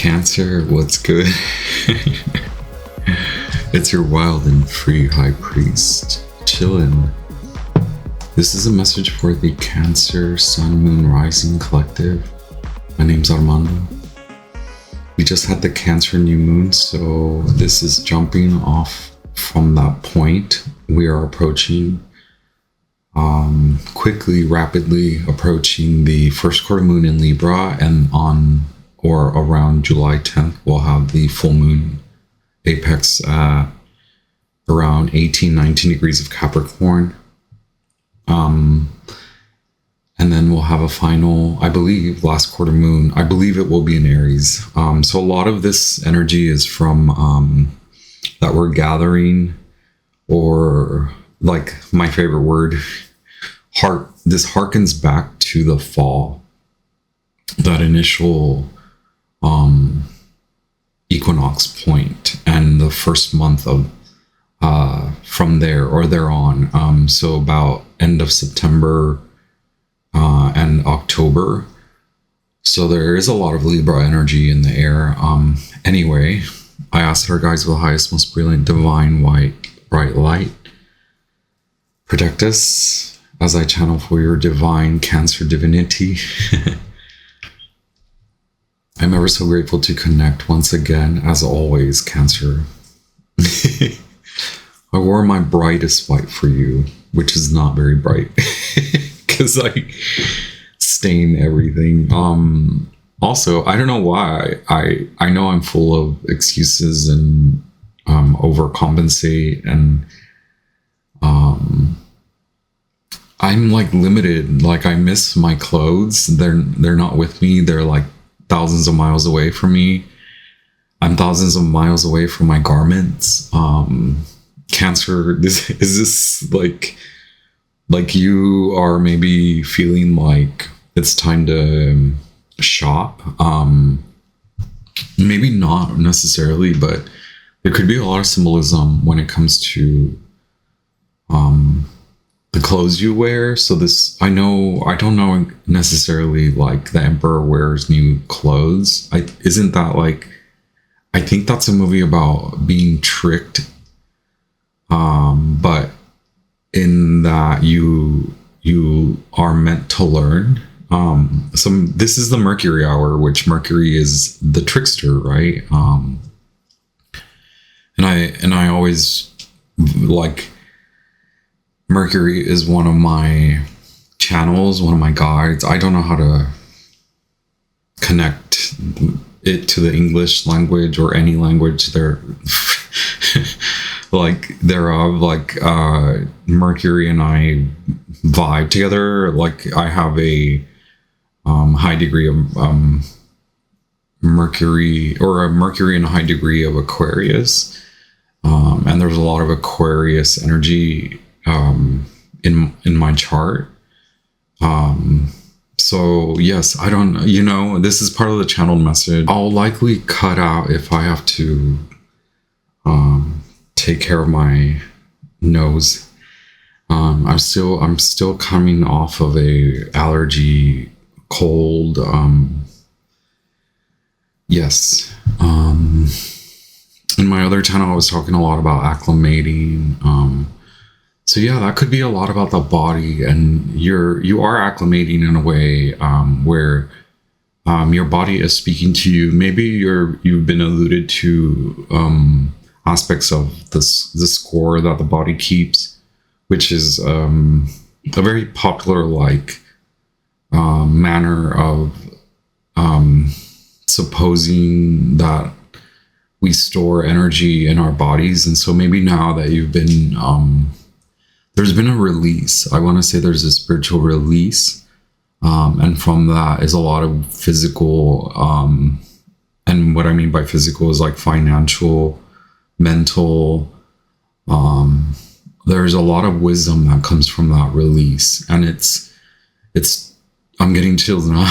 Cancer, what's good? It's your wild and free high priest, chillin'. This is a message for the Cancer, Sun, Moon, Rising Collective. My name's Armando. We just had the Cancer new moon, so this is jumping off from that point. We are approaching, quickly, rapidly approaching the first quarter moon in Libra, and on or around July 10th, we'll have the full moon apex at around 18, 19 degrees of Capricorn. And then we'll have a final, I believe, last quarter moon. I believe it will be in Aries. So a lot of this energy is from that we're gathering, or like my favorite word, this harkens back to the fall, that initial equinox point, and the first month of from there or thereon. So about end of September and October. So there is a lot of Libra energy in the air. Anyway, I asked our guides with the highest, most brilliant, divine, white, bright light, protect us as I channel for your divine Cancer divinity. I'm ever so grateful to connect once again, as always, Cancer. I wore my brightest white for you, which is not very bright, because I stain everything. Also, I don't know why. I know I'm full of excuses and overcompensate, and I'm like limited. Like, I miss my clothes. They're not with me. They're like thousands of miles away from me. I'm thousands of miles away from my garments. Cancer, is this like you are maybe feeling like it's time to shop? Maybe not necessarily, but there could be a lot of symbolism when it comes to the clothes you wear. So this, I don't know necessarily like the emperor wears new clothes. Isn't that like, I think that's a movie about being tricked, but in that you are meant to learn. This is the Mercury hour, which Mercury is the trickster, right? And I always like, Mercury is one of my channels, one of my guides. I don't know how to connect it to the English language or any language there thereof. Like Mercury and I vibe together. Like, I have a high degree of Mercury, or a Mercury and a high degree of Aquarius, and there's a lot of Aquarius energy in my chart. So yes, I don't, this is part of the channeled message. I'll likely cut out if I have to take care of my nose. I'm still coming off of a allergy, cold. Yes. In my other channel, I was talking a lot about acclimating. So yeah, that could be a lot about the body, and you are acclimating in a way where your body is speaking to you. Maybe you've been alluded to aspects of the score that the body keeps, which is a very popular manner of supposing that we store energy in our bodies. And so maybe now that you've been there's been a release. I want to say there's a spiritual release. And from that is a lot of physical, and what I mean by physical is like financial, mental. There's a lot of wisdom that comes from that release. And it's I'm getting chills now.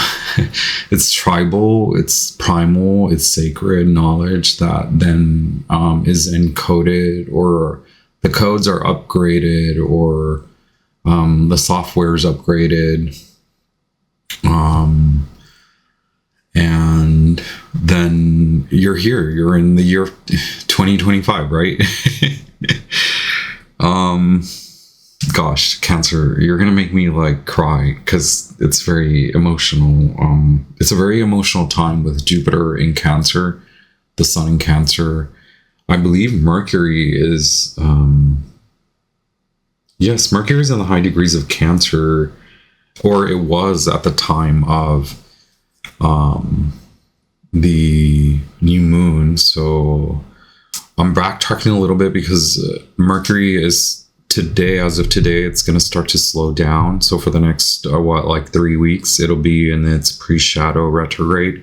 It's tribal, it's primal, it's sacred knowledge that then is encoded, or the codes are upgraded, or the software is upgraded, and then you're here. You're in the year 2025, right? Gosh, Cancer, you're gonna make me like cry because it's very emotional. It's a very emotional time with Jupiter in Cancer, the Sun in Cancer. I believe Mercury is, yes, Mercury is in the high degrees of Cancer, or it was at the time of the new moon. So I'm backtracking a little bit because Mercury is today, as of today, it's going to start to slow down. So for the next, like 3 weeks, it'll be in its pre-shadow retrograde.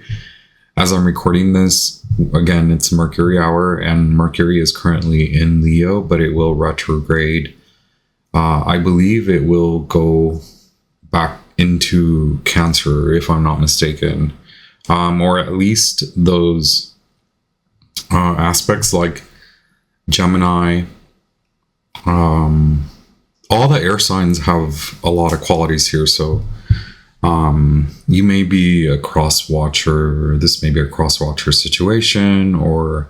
As I'm recording this, again, it's Mercury hour, and Mercury is currently in Leo, but it will retrograde. I believe it will go back into Cancer, if I'm not mistaken. Or at least those aspects like Gemini. All the air signs have a lot of qualities here. So you may be a cross watcher. This may be a cross watcher situation, or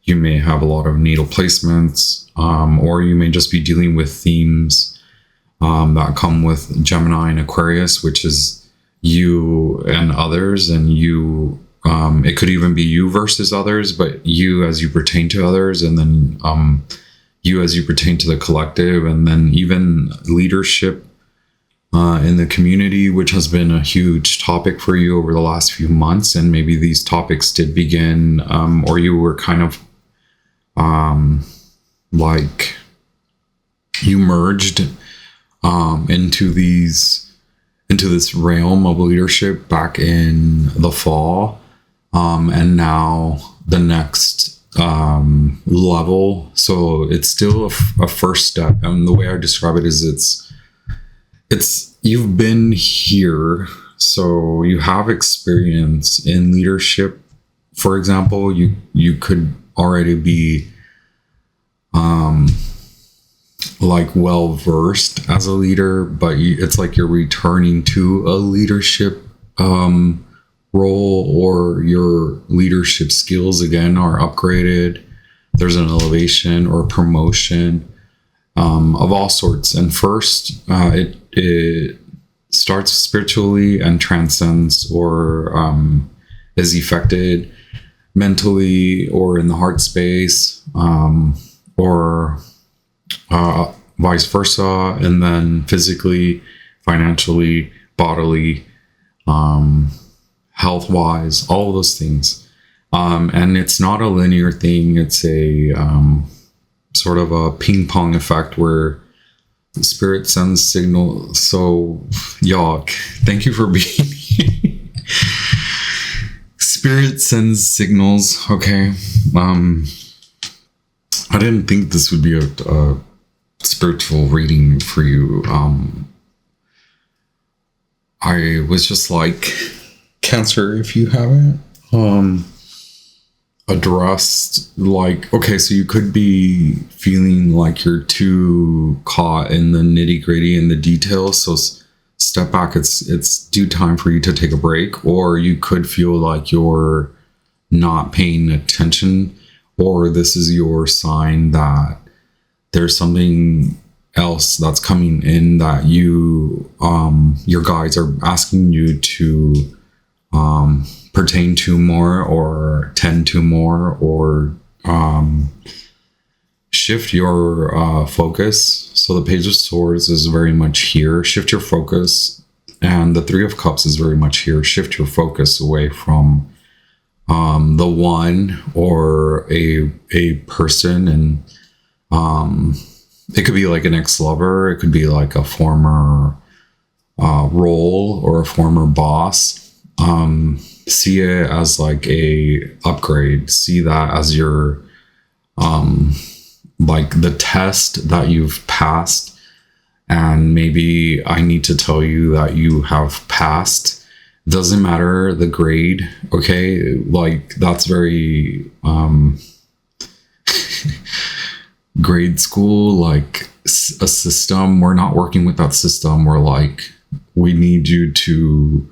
you may have a lot of natal placements, or you may just be dealing with themes that come with Gemini and Aquarius, which is you and others, and you. It could even be you versus others, but you as you pertain to others, and then you as you pertain to the collective, and then even leadership in the community, which has been a huge topic for you over the last few months. And maybe these topics did begin, or you were kind of like you merged into this realm of leadership back in the fall, and now the next level. So it's still a first step, and the way I describe it is it's you've been here, so you have experience in leadership. For example, you could already be like well versed as a leader, but it's like you're returning to a leadership role, or your leadership skills again are upgraded. There's an elevation or promotion of all sorts. And first, it starts spiritually and transcends, or is affected mentally or in the heart space, or vice versa, and then physically, financially, bodily, health-wise, all of those things. And it's not a linear thing. It's a sort of a ping pong effect where spirit sends signal. So, y'all, thank you for being here. Spirit sends signals. Okay. I didn't think this would be a spiritual reading for you. I was just like, Cancer, if you haven't addressed, like, okay, so you could be feeling like you're too caught in the nitty gritty and the details. So step back. It's due time for you to take a break, or you could feel like you're not paying attention, or this is your sign that there's something else that's coming in that you your guides are asking you to pertain to more, or tend to more, or shift your focus. So the Page of Swords is very much here. Shift your focus. And the Three of Cups is very much here. Shift your focus away from the one or a person. And it could be like an ex-lover. It could be like a former role or a former boss. See it as like a upgrade. See that as your like the test that you've passed, and maybe I need to tell you that you have passed. Doesn't matter the grade, okay? Like that's very grade school, like a system. We're not working with that system. We're like, we need you to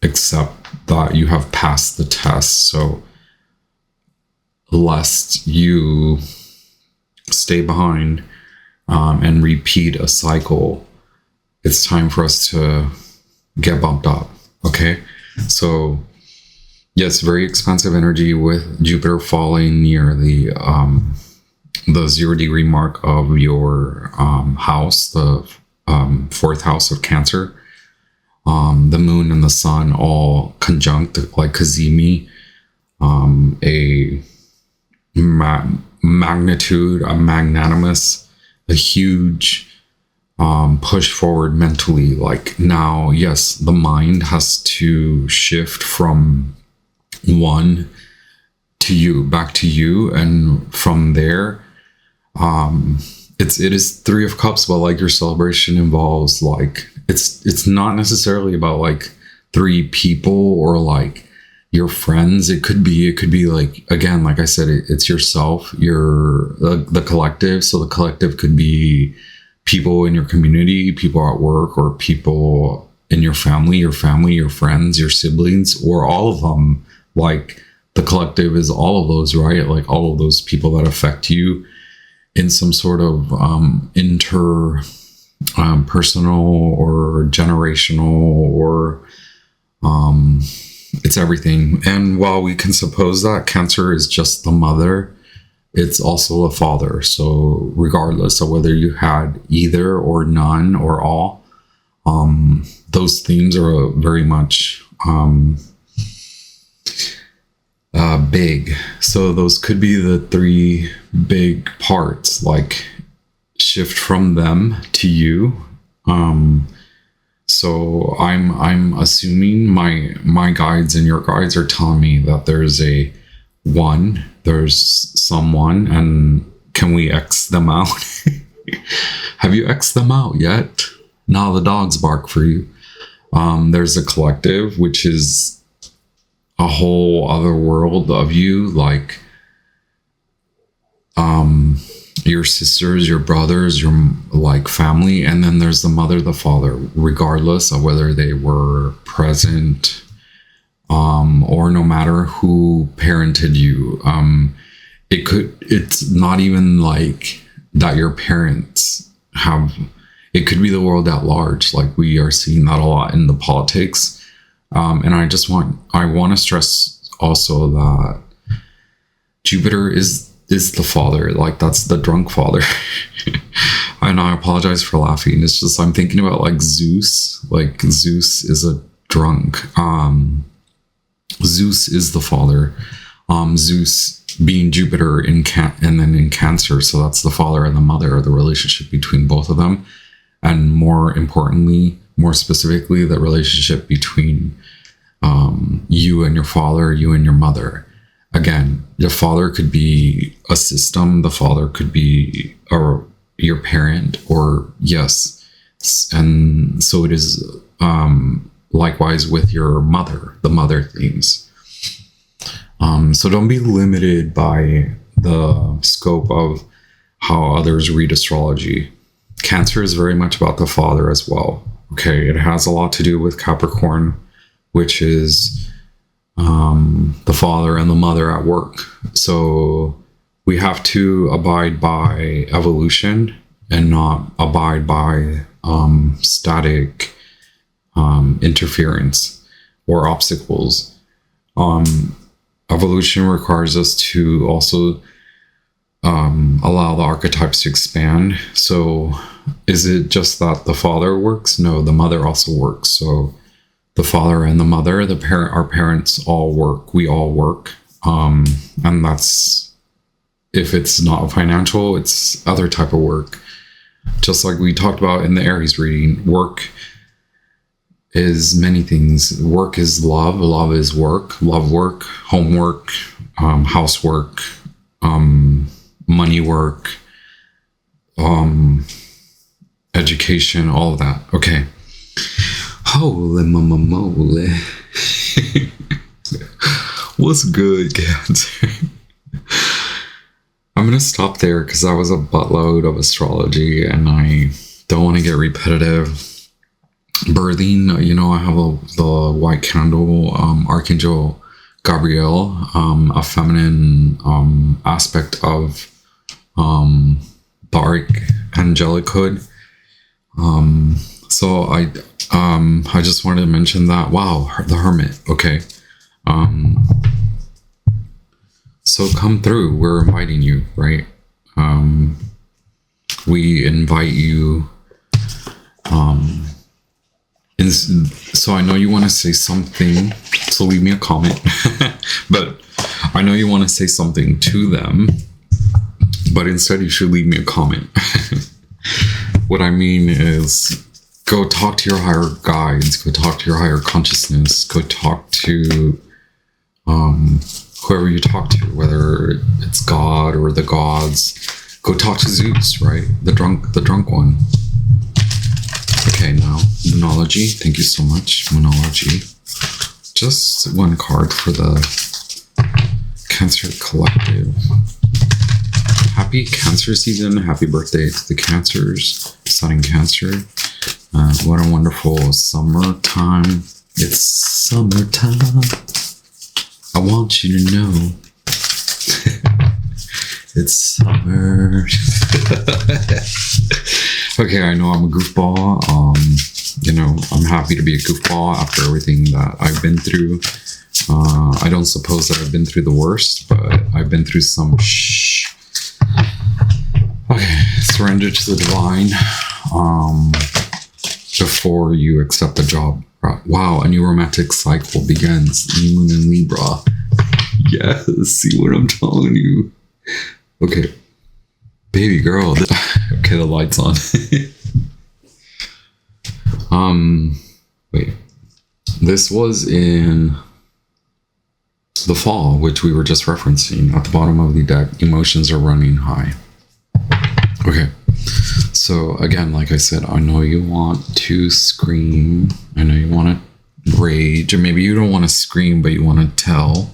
accept that you have passed the test. So lest you stay behind and repeat a cycle, it's time for us to get bumped up. Okay, so yes, very expansive energy with Jupiter falling near the 0 degree mark of your house, the fourth house of Cancer. The moon and the sun all conjunct like Kazemi, a magnitude, a magnanimous, a huge push forward mentally. Like now, yes, the mind has to shift from one to you, back to you, and from there, it is Three of Cups, but like your celebration involves like it's not necessarily about like three people or like your friends. It could be like, again, like I said, it's yourself, the collective. So the collective could be people in your community, people at work, or people in your family, your friends, your siblings, or all of them. Like the collective is all of those, right? Like all of those people that affect you in some sort of personal or generational, or it's everything. And while we can suppose that Cancer is just the mother, it's also a father. So regardless of whether you had either or none or all, those themes are very much big. So those could be the three big parts, like shift from them to you. So I'm assuming my guides and your guides are telling me that there's someone, and can we X them out? Have you X'd them out yet? Now the dogs bark for you. There's a collective, which is a whole other world of you, like your sisters, your brothers, your like family, and then there's the mother, the father, regardless of whether they were present or no matter who parented you. It's not even like that your parents have, it could be the world at large. Like we are seeing that a lot in the politics. And I want to stress also that Jupiter is the father. Like that's the drunk father. And I apologize for laughing. It's just, I'm thinking about like Zeus. Like Zeus is a drunk. Zeus is the father. Zeus being Jupiter and then in Cancer. So that's the father and the mother, the relationship between both of them. And more importantly, more specifically, the relationship between you and your father, you and your mother. Again, your father could be a system. The father could be your parent, or yes. And so it is likewise with your mother, the mother themes. So don't be limited by the scope of how others read astrology. Cancer is very much about the father as well. Okay, it has a lot to do with Capricorn, which is the father and the mother at work. So we have to abide by evolution and not abide by static interference or obstacles. Evolution requires us to also allow the archetypes to expand. So is it just that the father works? No, the mother also works. So the father and the mother, our parents all work. We all work. And that's, if it's not financial, it's other type of work. Just like we talked about in the Aries reading, work is many things. Work is love. Love is work. Love work, homework, housework, money work, education, all of that. Okay. Holy mama moly. What's good, Cancer? I'm going to stop there because that was a buttload of astrology and I don't want to get repetitive. birthing. You know, I have the white candle, Archangel Gabriel, a feminine aspect of the archangelic hood. So I just wanted to mention that. Wow, the Hermit. Okay. So come through. We're inviting you, right? We invite you. So I know you want to say something, so leave me a comment. But I know you want to say something to them, but instead you should leave me a comment. What I mean is, go talk to your higher guides, go talk to your higher consciousness, go talk to whoever you talk to, whether it's God or the gods. Go talk to Zeus, right? The drunk one. Okay, now Moonology. Thank you so much, Moonology. Just one card for the Cancer Collective. Happy Cancer season. Happy birthday to the Cancers. Sun in Cancer. What a wonderful summertime. It's summertime. I want you to know. It's summer. Okay, I know I'm a goofball. You know, I'm happy to be a goofball after everything that I've been through. I don't suppose that I've been through the worst, but I've been through some Okay, surrender to the divine before you accept the job. Wow, a new romantic cycle begins. New moon in Libra. Yes, see what I'm telling you. Okay, baby girl. Okay, the light's on. Wait. This was in the fall, which we were just referencing. At the bottom of the deck, emotions are running high. Okay. So again, like I said, I know you want to scream. I know you want to rage, or maybe you don't want to scream, but you want to tell.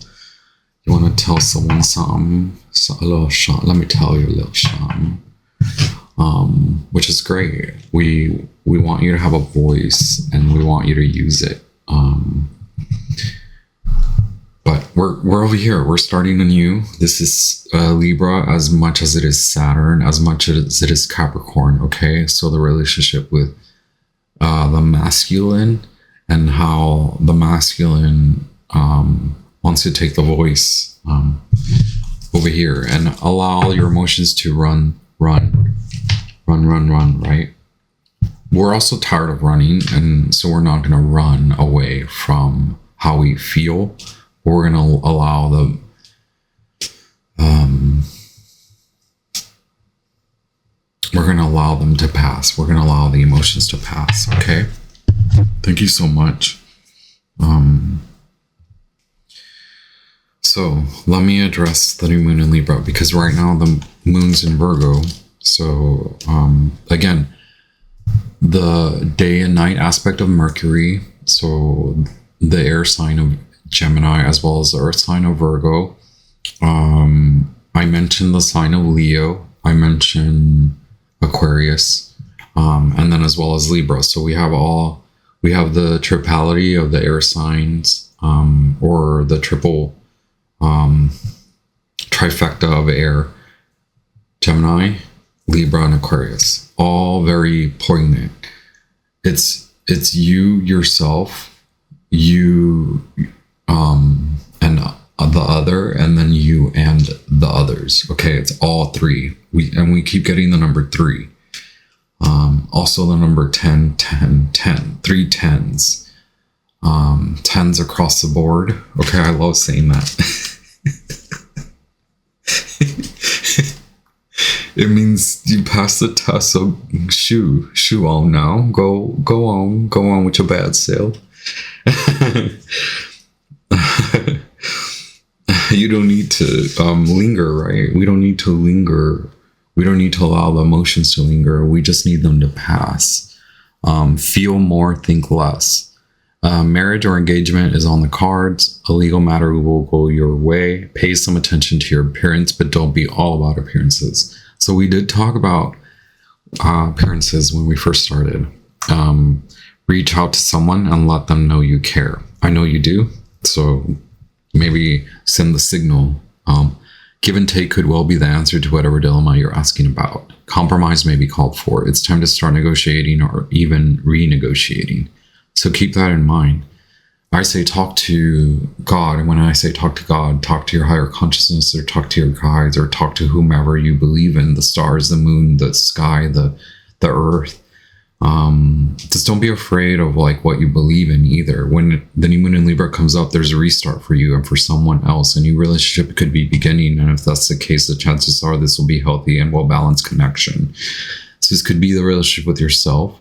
You want to tell someone something. So, a little shot. Let me tell you a little something. Which is great. We want you to have a voice, and we want you to use it. But we're over here. We're starting anew. This is Libra as much as it is Saturn, as much as it is Capricorn. Okay, so the relationship with the masculine, and how the masculine wants to take the voice over here and allow your emotions to run, right? We're also tired of running, and so we're not going to run away from how we feel. We're going to allow them we're going to allow them to pass. We're going to allow the emotions to pass. Okay. Thank you so much. So let me address the new moon in Libra, because right now the moon's in Virgo. So again, the day and night aspect of Mercury, so the air sign of Gemini, as well as the earth sign of Virgo. I mentioned the sign of Leo. I mentioned Aquarius, and then as well as Libra. So we have the triplety of the air signs, or the triple trifecta of air: Gemini, Libra, and Aquarius. All very poignant. It's you, yourself, you, and the other, and then you and the others. Okay, it's all three. We keep getting the number 3. Also the number 10, 10, 10, 3 tens. 10s across the board. Okay, I love saying that. It means you pass the test, so shoo on now. Go on with your bad self. You don't need to linger, right? We don't need to linger. We don't need to allow the emotions to linger. We just need them to pass. Feel more, think less. Marriage or engagement is on the cards. A legal matter will go your way. Pay some attention to your appearance, but don't be all about appearances. So we did talk about appearances when we first started. reach out to someone and let them know you care. I know you do. So maybe send the signal. Give and take could well be the answer to whatever dilemma you're asking about. Compromise may be called for. It's time to start negotiating or even renegotiating. So keep that in mind. I say talk to God. And when I say talk to God, talk to your higher consciousness, or talk to your guides, or talk to whomever you believe in, the stars, the moon, the sky, the earth. Just don't be afraid of like what you believe in either. When the new moon in Libra comes up, there's a restart for you and for someone else. A new relationship could be beginning. And if that's the case, the chances are this will be healthy and well-balanced connection. So this could be the relationship with yourself,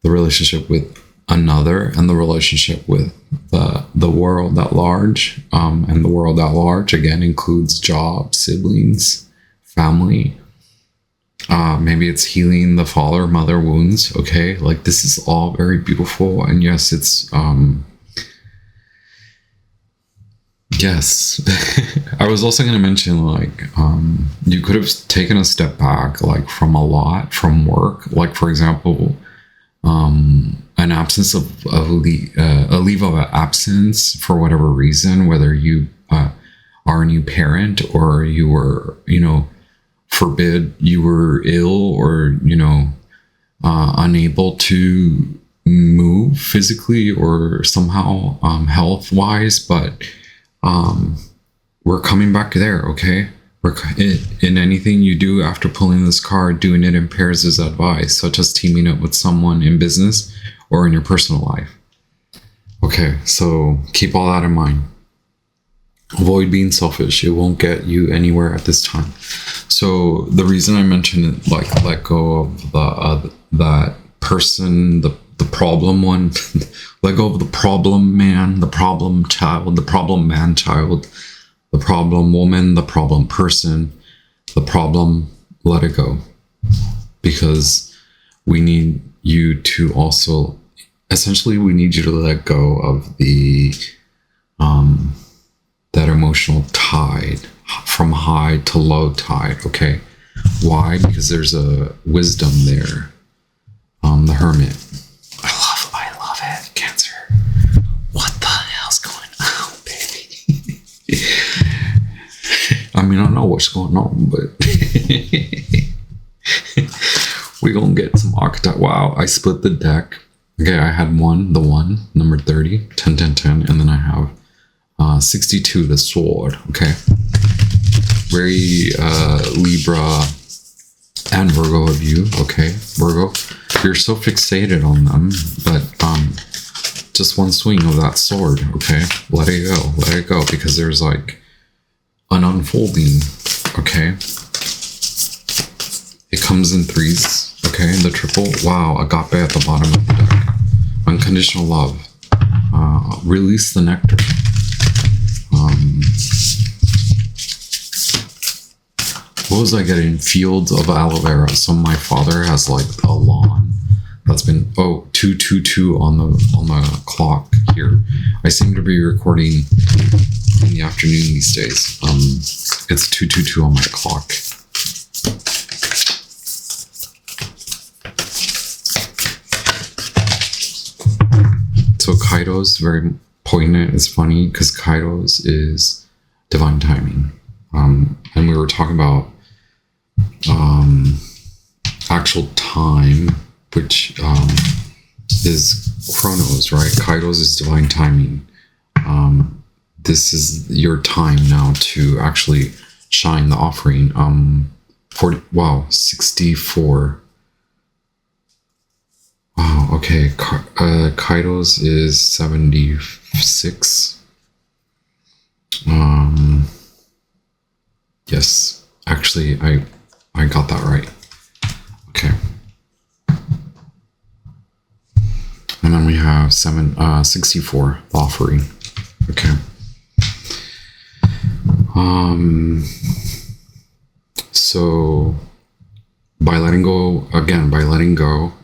the relationship with another, and the relationship with the world at large. And the world at large, again, includes job, siblings, family. Maybe it's healing the father mother wounds. Okay, like this is all very beautiful, and yes, it's yes. I was also going to mention like you could have taken a step back, like from work, like for example, an absence of a leave of absence for whatever reason, whether you are a new parent or you were, forbid you were ill or, unable to move physically or somehow health wise, but we're coming back there. Okay. In anything you do after pulling this card, doing it in pairs is advised, such as teaming up with someone in business or in your personal life. Okay, so keep all that in mind. Avoid being selfish. It won't get you anywhere at this time. So the reason I mentioned it, like let go of that person, the problem one, let go of the problem man, the problem child, the problem man child, the problem woman, the problem person, the problem, let it go. Because we need you to also, essentially we need you to let go of the that emotional tide, from high to low tide. Okay, why? Because there's a wisdom there. The Hermit. I love it. Cancer. What the hell's going on, baby? I mean, I don't know what's going on, but we're gonna get some archetype. Wow, I split the deck. Okay, I had the one, number 30, 10, 10, 10, and then I have 62, the sword. Okay, very Libra and Virgo of you. Okay, Virgo, you're so fixated on them, but just one swing of that sword. Okay, let it go, because there's like an unfolding. Okay, it comes in threes. Okay, the triple. Wow, agape at the bottom of the deck. Unconditional love. Release the nectar. What was I getting? Fields of aloe vera. So my father has like a lawn that's been 222 on the clock here. I seem to be recording in the afternoon these days. It's 222 on my clock. So Kairos, very poignant. It's funny because Kairos is divine timing. And we were talking about actual time, which is Chronos, right? Kairos is divine timing. This is your time now to actually shine the offering. 64. Wow, okay. Kairos is 76. Yes, actually, I got that right. Okay. And then we have 64, the offering. Okay. So by letting go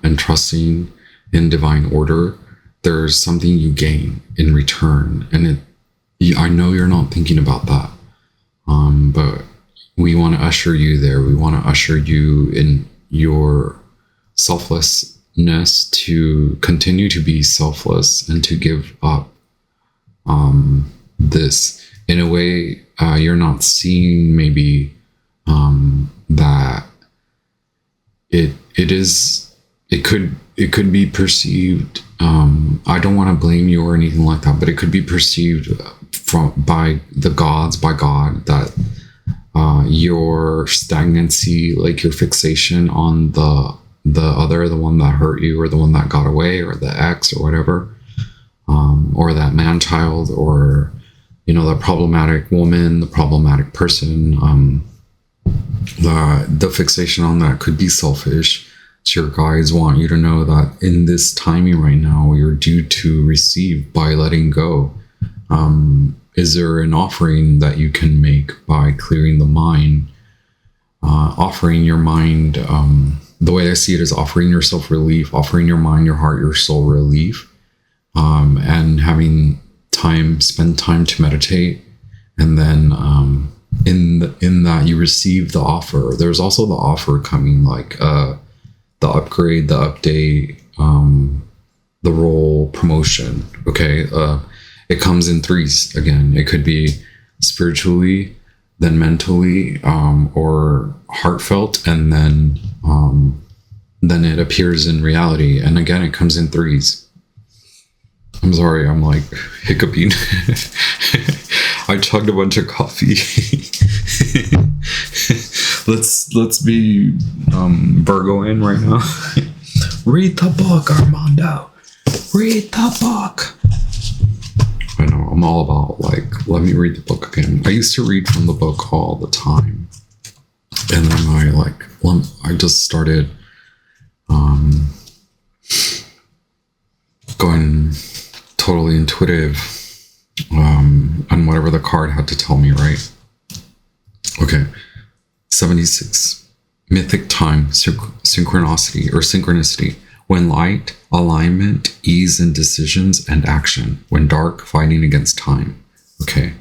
and trusting in divine order, there's something you gain in return. And I know you're not thinking about that. But we want to usher you there. We want to usher you in your selfless to continue to be selfless and to give up this. In a way, you're not seeing maybe that it could be perceived. I don't want to blame you or anything like that, but it could be perceived by God, that your stagnancy, like your fixation on the one that hurt you, or the one that got away, or the ex, or whatever, or that man child, or the problematic woman, the problematic person, the fixation on that could be selfish. So your guides want you to know that in this timing right now, you're due to receive by letting go. Is there an offering that you can make by clearing the mind, offering your mind? The way I see it is offering yourself relief, offering your mind, your heart, your soul relief, and having spend time to meditate. And then in that you receive the offer. There's also the offer coming, like the upgrade, the update, the role promotion. Okay. It comes in threes again. It could be spiritually, then mentally, or heartfelt, and then it appears in reality. And again, it comes in threes. I'm sorry, I'm like hiccuping. I chugged a bunch of coffee. Let's be Virgoing right now. Read the book, Armando. Read the book. I know, I'm all about let me read the book again. I used to read from the book all the time, and then I just started going totally intuitive on whatever the card had to tell me, right? Okay. 76. Mythic time, synchronicity. When light, alignment, ease in decisions and action. When dark, fighting against time. Okay.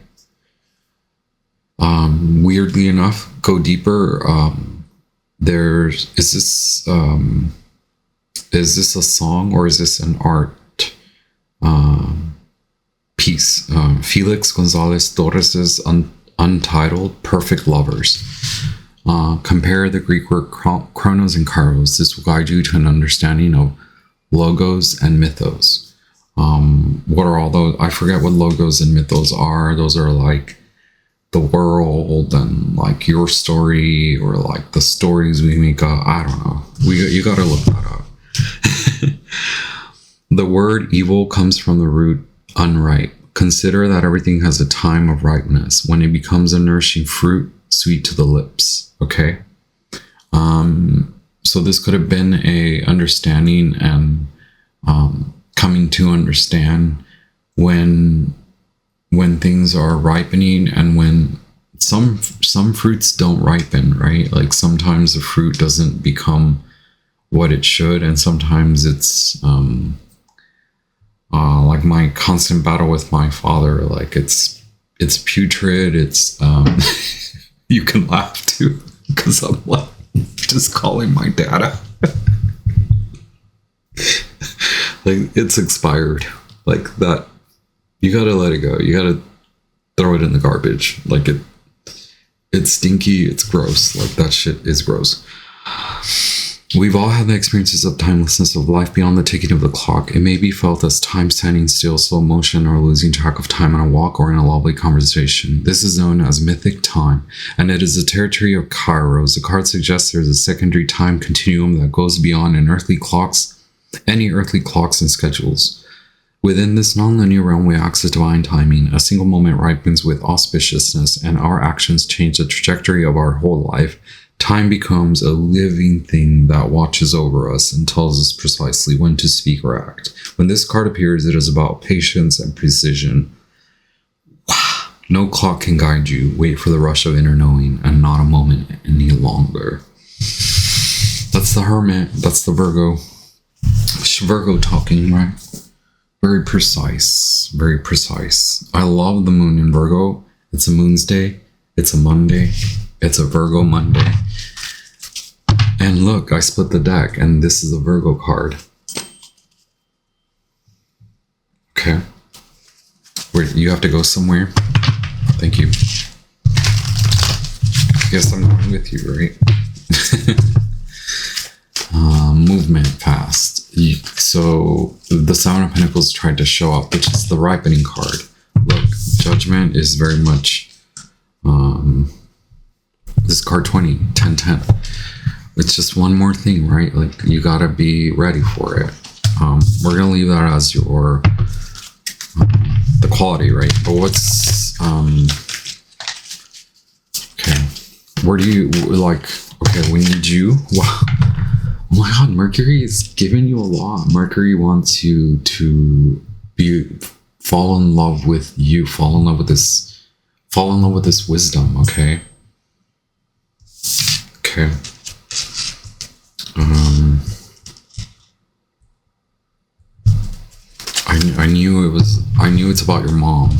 Weirdly enough, go deeper. Is this a song or is this an art piece? Felix Gonzalez Torres' Untitled Perfect Lovers. Compare the Greek word chronos and kairos. This will guide you to an understanding of logos and mythos. What are all those? I forget what logos and mythos are. Those are like the world and like your story, or like the stories we make up. I don't know. You got to look that up. The word evil comes from the root unripe. Consider that everything has a time of ripeness, when it becomes a nourishing fruit, sweet to the lips. Okay. So this could have been a understanding and coming to understand when things are ripening, and when some fruits don't ripen, right? Like sometimes the fruit doesn't become what it should, and sometimes it's like my constant battle with my father. Like it's putrid. It's you can laugh too, because I'm like just calling my dad. Like it's expired. Like that. You gotta let it go. You gotta throw it in the garbage. Like it's stinky. It's gross. Like that shit is gross. We've all had the experiences of timelessness of life beyond the ticking of the clock. It may be felt as time standing still, slow motion, or losing track of time on a walk or in a lovely conversation. This is known as mythic time, and it is the territory of kairos. The card suggests there is a secondary time continuum that goes beyond any earthly clocks and schedules. Within this non-linear realm, we access divine timing. A single moment ripens with auspiciousness, and our actions change the trajectory of our whole life. Time becomes a living thing that watches over us and tells us precisely when to speak or act. When this card appears, it is about patience and precision. Wow. No clock can guide you. Wait for the rush of inner knowing, and not a moment any longer. That's the Hermit. That's the Virgo. Virgo talking, right? Very precise. Very precise. I love the moon in Virgo. It's a moon's day. It's a Monday. It's a Virgo Monday. And look, I split the deck, and this is a Virgo card. Okay. Wait, you have to go somewhere? Thank you. Guess I'm going with you, right? Movement fast. So the Seven of Pentacles tried to show up, which is the ripening card. Look, Judgment is very much this is card 20, 10, 10. It's just one more thing, right? Like, you gotta be ready for it. We're gonna leave that as your the quality, right? But what's okay, where do you like, okay, we need you. Wow. Oh my god, Mercury is giving you a lot. Mercury wants you to fall in love with you, fall in love with this wisdom. Okay. I knew it's about your mom.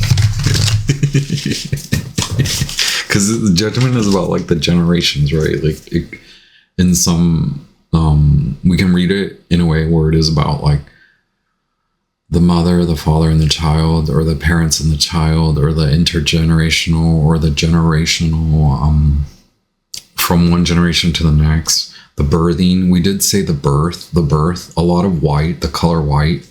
Because the Judgment is about like the generations, right? Like in some we can read it in a way where it is about like the mother, the father, and the child, or the parents and the child, or the intergenerational, or the generational from one generation to the next. The birthing, we did say the birth, a lot of white, the color white,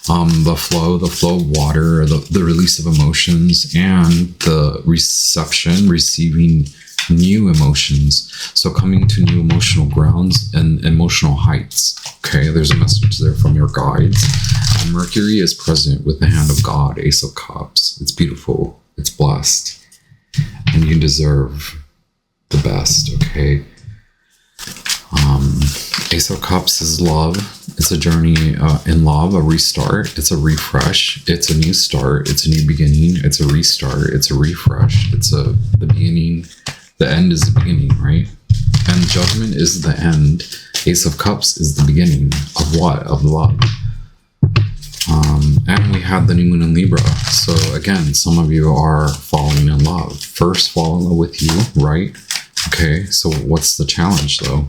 the flow of water, the release of emotions, and the receiving new emotions. So coming to new emotional grounds and emotional heights. Okay, there's a message there from your guides. And Mercury is present with the hand of God, Ace of Cups. It's beautiful, it's blessed, and you deserve the best. Okay. Ace of Cups is love. It's a journey in love, a restart. It's a refresh. It's a new start. It's a new beginning. It's a restart. It's a refresh. It's the beginning. The end is the beginning, right? And Judgment is the end. Ace of Cups is the beginning of what? Of love. And we had the new moon in Libra. So again, some of you are falling in love. First, fall in love with you, right? Okay, so what's the challenge though?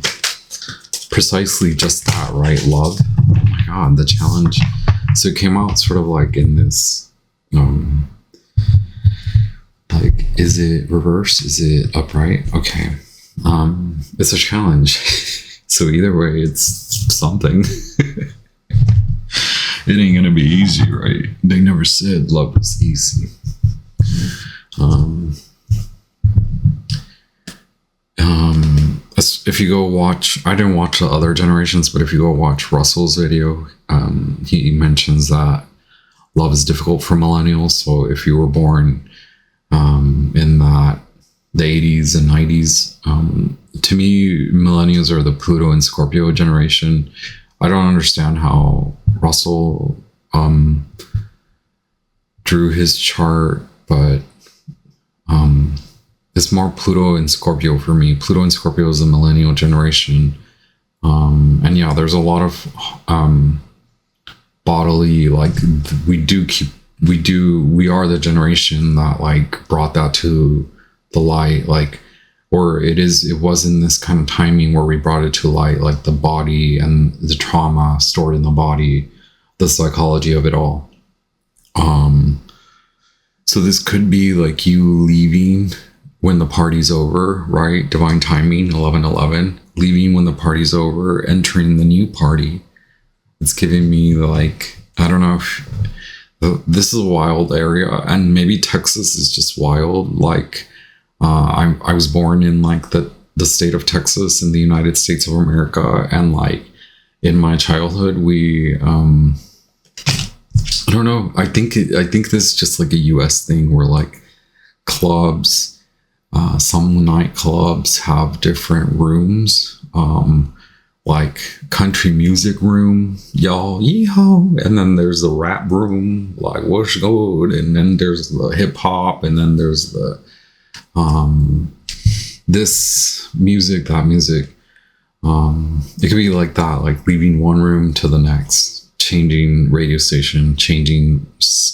Precisely just that, right? Love. Oh my god, the challenge. So it came out sort of like in this like, is it reverse? Is it upright? Okay. It's a challenge. So either way, it's something. It ain't gonna be easy, right? They never said love was easy. If you go watch, I didn't watch the other generations, but if you go watch Russell's video, he mentions that love is difficult for millennials. So if you were born in the 80s and 90s, to me, millennials are the Pluto and Scorpio generation. I don't understand how Russell drew his chart, but it's more Pluto and Scorpio for me. Pluto and Scorpio is the millennial generation. And yeah, there's a lot of bodily, like, we are the generation that like brought that to the light, like, or it was in this kind of timing where we brought it to light, like the body and the trauma stored in the body, the psychology of it all. So this could be like you leaving when the party's over, right? Divine timing, 11/11, leaving when the party's over, entering the new party. It's giving me like, I don't know if this is a wild area, and maybe Texas is just wild. Like, I was born in like the state of Texas in the United States of America, and like in my childhood, we I don't know. I think this is just like a US thing where like clubs, some nightclubs have different rooms, like country music room, y'all, yeehaw, and then there's the rap room, like what's good, and then there's the hip hop, and then there's the this music, that music. It could be like that, like leaving one room to the next, changing radio station, changing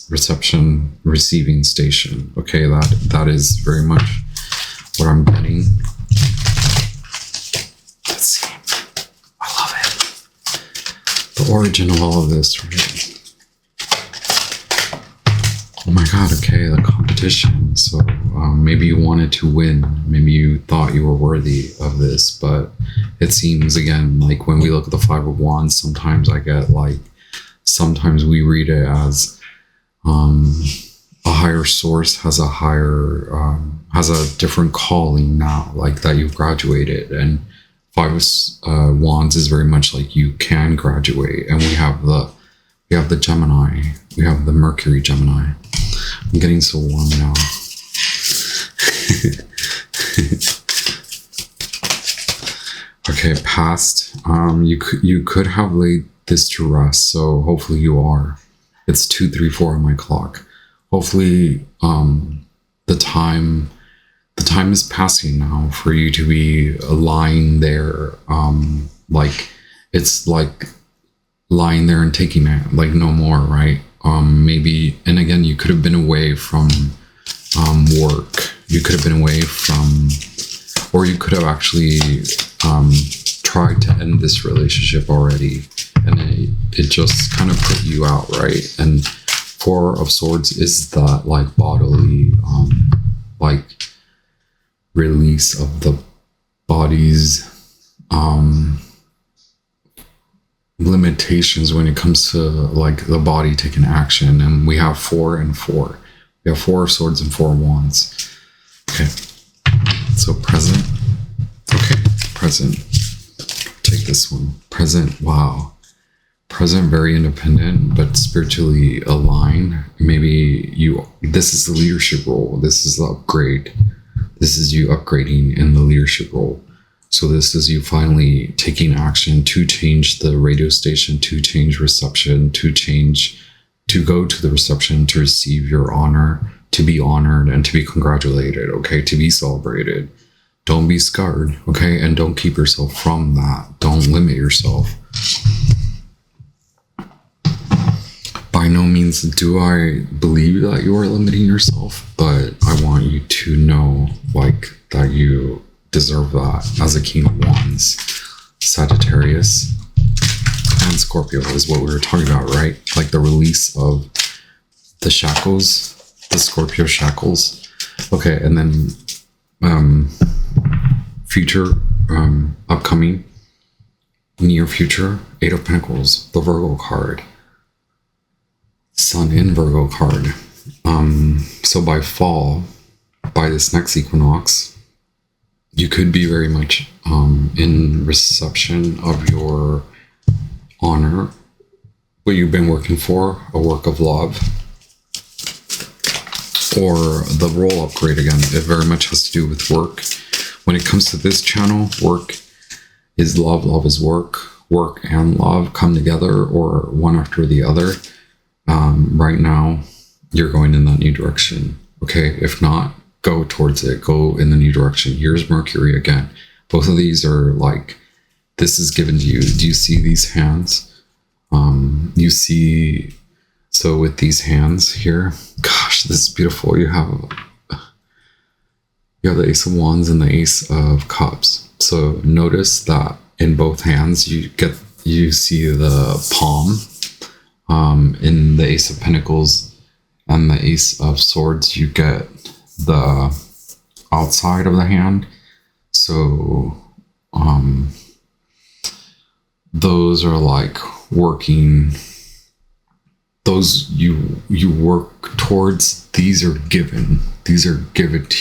reception, receiving station. Okay, that is very much what I'm getting. Let's see. origin of all of this, right? Oh my god, okay, the competition. So maybe you wanted to win. Maybe you thought you were worthy of this, but it seems, again, like when we look at the Five of Wands, sometimes I get like, sometimes we read it as a higher source has a higher, has a different calling now, like that you've graduated. And Five of Wands is very much like you can graduate. And we have the Gemini, we have the Mercury Gemini. I'm getting so warm now. Okay, past. You could have laid this to rest, so hopefully you are. It's 2:34 on my clock. Hopefully, the time is passing now for you to be lying there. Like it's like lying there and taking it, like no more, right? Maybe, and again, you could have been away from work. You could have been away from, or you could have actually tried to end this relationship already, and it just kind of put you out, right? And Four of Swords is that like bodily, like release of the body's limitations when it comes to like the body taking action. And we have 4 and 4. We have 4 of Swords and 4 of Wands. Okay, so present. Okay, present. Take this one. Present. Wow. Present, very independent, but spiritually aligned. Maybe this is the leadership role. This is the upgrade. This is you upgrading in the leadership role. So this is you finally taking action to change the radio station, to change reception, to go to the reception, to receive your honor, to be honored, and to be congratulated, okay? To be celebrated. Don't be scarred, okay? And don't keep yourself from that. Don't limit yourself. By no means do I believe that you are limiting yourself, but I want you to know, like, that you deserve that as a King of Wands. Sagittarius and Scorpio is what we were talking about, right? Like the release of the shackles, the Scorpio shackles. Okay, and then future, upcoming, near future, 8 of Pentacles, the Virgo card. Sun in Virgo card. So by fall, by this next equinox, you could be very much in reception of your honor, what you've been working for, a work of love, or the role upgrade. Again, it very much has to do with work. When it comes to this channel, work is love, love is work. Work and love come together, or one after the other. Right now, you're going in that new direction. Okay, if not, go towards it. Go in the new direction. Here's Mercury again. Both of these are like, this is given to you. Do you see these hands? You see, so with these hands here, gosh, this is beautiful. You have the Ace of Wands and the Ace of Cups. So notice that in both hands, you see the palm. In the Ace of Pentacles and the Ace of Swords, you get the outside of the hand. So those are like working, those you work towards. These are given to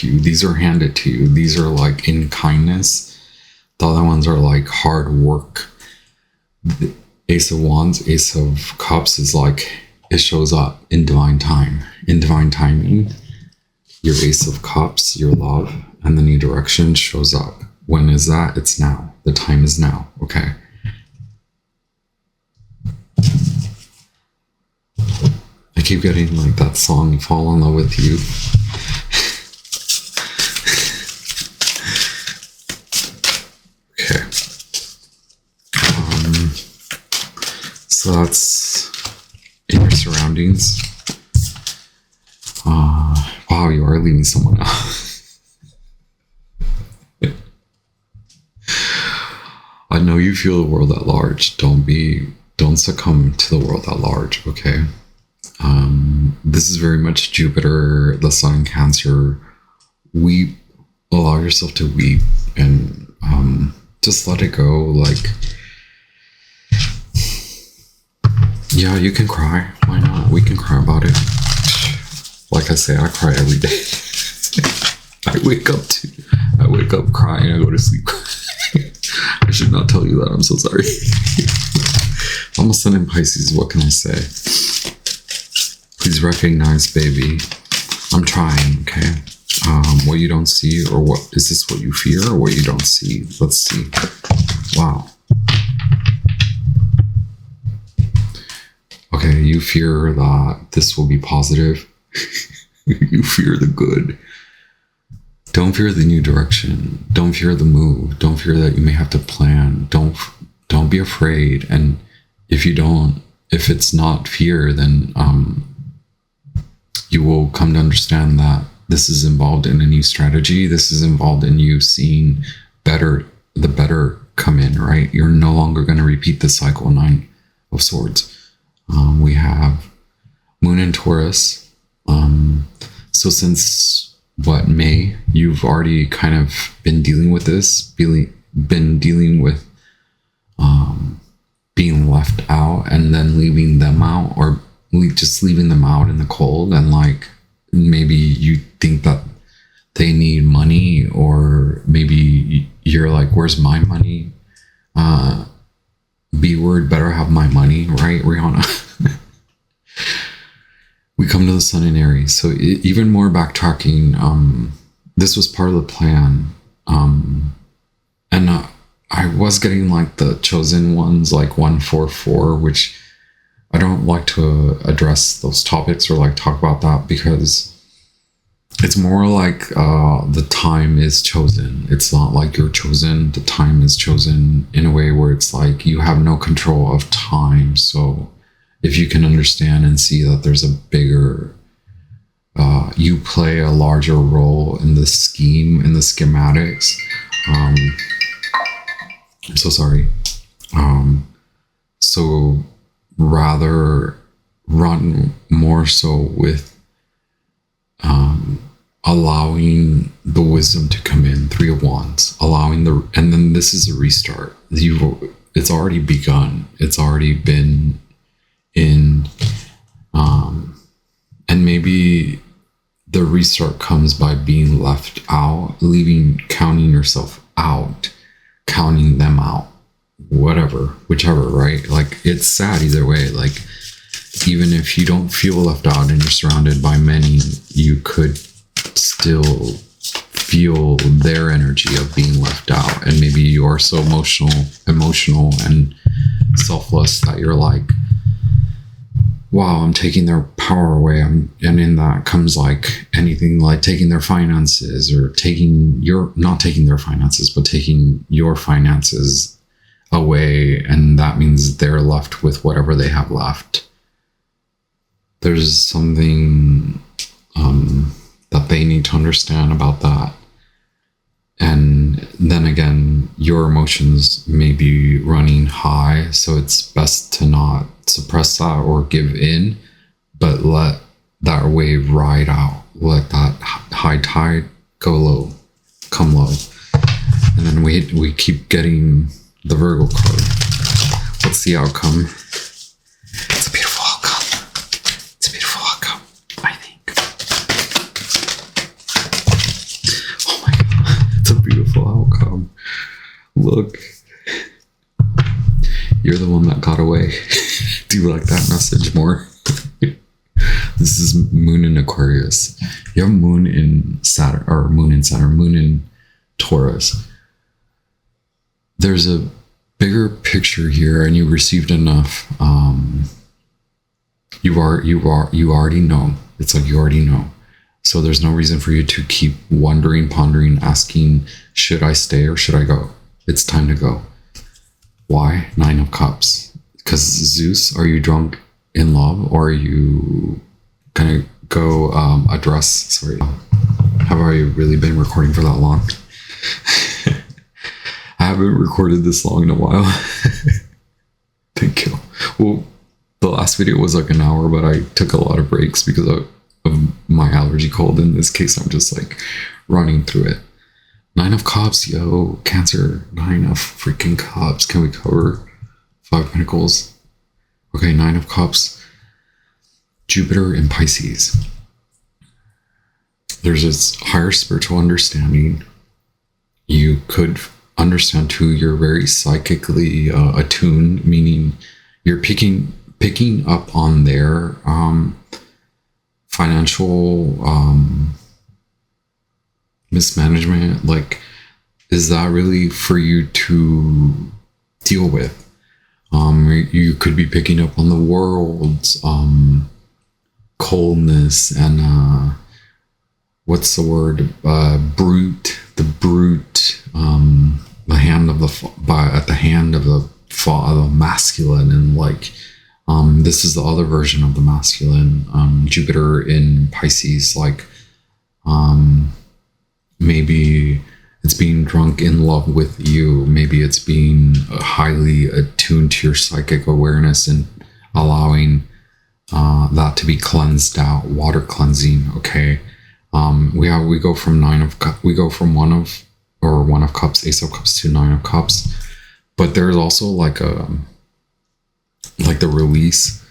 you, these are handed to you, these are like in kindness. The other ones are like hard work. The Ace of Wands, Ace of Cups is like, it shows up in divine time, in divine timing. Your Ace of Cups, your love, and the new direction shows up. When is that? It's now. The time is now. Okay. I keep getting like that song, Fall in Love with You. Okay. So that's in your surroundings. Wow, you are leaving someone out. I know you feel the world at large. Don't be don't succumb to the world at large, okay? This is very much Jupiter, the Sun in Cancer. Weep, allow yourself to weep, and just let it go. Like, yeah, you can cry. Why not? We can cry about it. Like I say, I cry every day. I wake up crying. I go to sleep crying. I should not tell you that. I'm so sorry. I'm a Sun in Pisces. What can I say? Please recognize, baby. I'm trying, okay? What you don't see, or what is this what you fear, or what you don't see? Let's see. Wow. Okay, you fear that this will be positive. You fear the good. Don't fear the new direction. Don't fear the move. Don't fear that you may have to plan. Don't be afraid. And if it's not fear, then you will come to understand that this is involved in a new strategy. This is involved in you seeing the better come in, right? You're no longer going to repeat the cycle. 9 of Swords. We have Moon in Taurus. So since May, you've already kind of been dealing with this, been dealing with being left out and then leaving them out, or just leaving them out in the cold. And like, maybe you think that they need money, or maybe you're like, where's my money? B word, better have my money, right, Rihanna? We come to the Sun in Aries. So even more backtracking, this was part of the plan. And I was getting like the chosen ones, like 144, which I don't like to address those topics or like talk about that, because it's more like the time is chosen. It's not like you're chosen. The time is chosen in a way where it's like you have no control of time. So if you can understand and see that there's a bigger, you play a larger role in the scheme, in the schematics. I'm so sorry. So rather run more so with allowing the wisdom to come in. 3 of Wands, and then this is a restart. It's already begun. It's already been in, and maybe the restart comes by being left out, counting yourself out, counting them out, whichever, right? Like, it's sad either way. Like, even if you don't feel left out and you're surrounded by many, you could still feel their energy of being left out. And maybe you are so emotional and selfless that you're like, wow, I'm taking their power away. And in that comes like anything like taking their finances, or not taking their finances, but taking your finances away. And that means they're left with whatever they have left. There's something that they need to understand about that. And then again, your emotions may be running high, so it's best to not suppress that or give in, but let that wave ride out. Let that high tide go low, come low. And then we keep getting the Virgo card. What's the outcome? It's a beautiful outcome. It's a beautiful outcome, I think. Oh my God, it's a beautiful outcome. Look, you're the one that got away. Do you like that message more? This is Moon in Aquarius. You have Moon in Saturn, Moon in Taurus. There's a bigger picture here, and you received enough. You already know. It's like you already know. So there's no reason for you to keep wondering, pondering, asking, should I stay or should I go? It's time to go. Why? 9 of Cups. Because Zeus, are you drunk in love, or are you gonna go address? Sorry, have I really been recording for that long? I haven't recorded this long in a while. Thank you. Well, the last video was like an hour, but I took a lot of breaks because of my allergy cold. In this case, I'm just like running through it. 9 of Cups, yo, Cancer. 9 of freaking Cups. Can we cover 5 Pentacles? Okay, 9 of Cups. Jupiter in Pisces. There's this higher spiritual understanding. You could understand too, you're very psychically attuned, meaning you're picking up on their financial mismanagement. Like, is that really for you to deal with? You could be picking up on the world's coldness and what's the word? Brute. The brute. The hand of the masculine, and like this is the other version of the masculine. Jupiter in Pisces, like maybe it's being drunk in love with you. Maybe it's being highly attuned to your psychic awareness and allowing that to be cleansed out, water cleansing. Okay. We go from one of Cups, Ace of Cups to 9 of Cups, but there's also like the release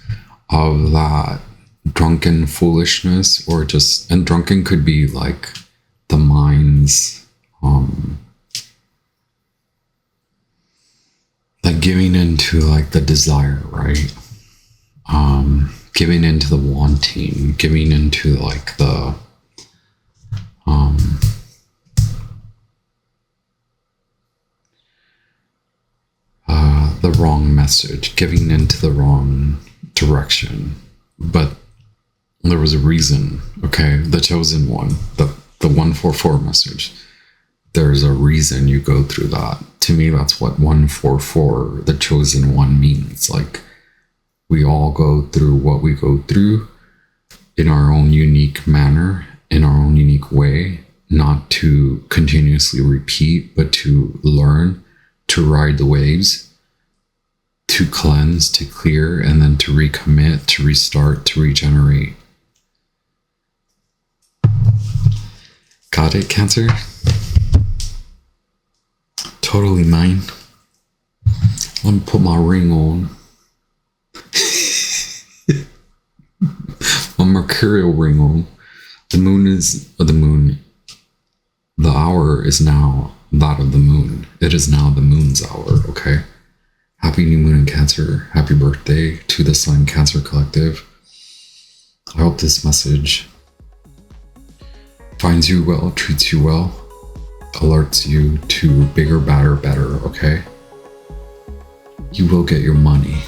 of that drunken foolishness, or just, and drunken could be like the mind's like giving into like the desire, right? Giving into the wanting, giving into like the wrong message, giving into the wrong direction. But there was a reason. Okay, the chosen one, the 144 message, there's a reason you go through that. To me, that's what 144, the chosen one, means. Like, we all go through what we go through in our own unique manner, in our own unique way, not to continuously repeat, but to learn, to ride the waves, to cleanse, to clear, and then to recommit, to restart, to regenerate. Got it, Cancer? Totally mine. Let me put my ring on. My mercurial ring on. The hour is now that of the moon. It is now the moon's hour, okay? Happy new moon in Cancer. Happy birthday to the Sun Cancer Collective. I hope this message finds you well, treats you well, alerts you to bigger, badder, better, okay? You will get your money.